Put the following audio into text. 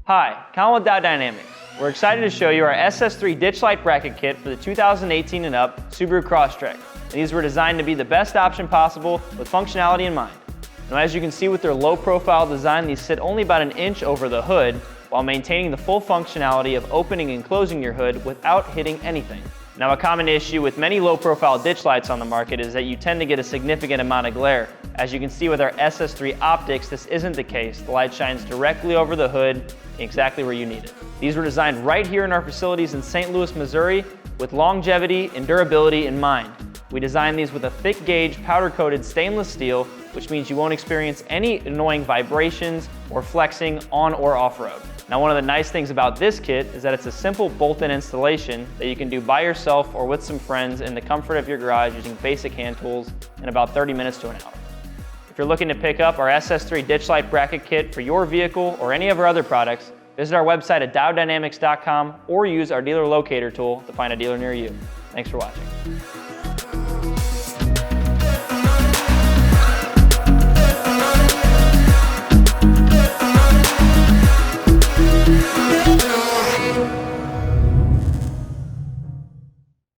Hi, Colin with Diode. We're excited to show you our SS3 ditch light bracket kit for the 2018 and up Subaru Crosstrek. These were designed to be the best option possible with functionality in mind. Now, as you can see with their low profile design, these sit only about an inch over the hood while maintaining the full functionality of opening and closing your hood without hitting anything. Now, a common issue with many low profile ditch lights on the market is that you tend to get a significant amount of glare. As you can see with our SS3 optics, this isn't the case. The light shines directly over the hood, exactly where you need it. These were designed right here in our facilities in St. Louis, Missouri, with longevity and durability in mind. We designed these with a thick gauge powder coated stainless steel, which means you won't experience any annoying vibrations or flexing on or off road. Now, one of the nice things about this kit is that it's a simple bolt-in installation that you can do by yourself or with some friends in the comfort of your garage using basic hand tools in about 30 minutes to an hour. If you're looking to pick up our SS3 ditch light bracket kit for your vehicle or any of our other products, visit our website at diodedynamics.com or use our dealer locator tool to find a dealer near you. Thanks for watching.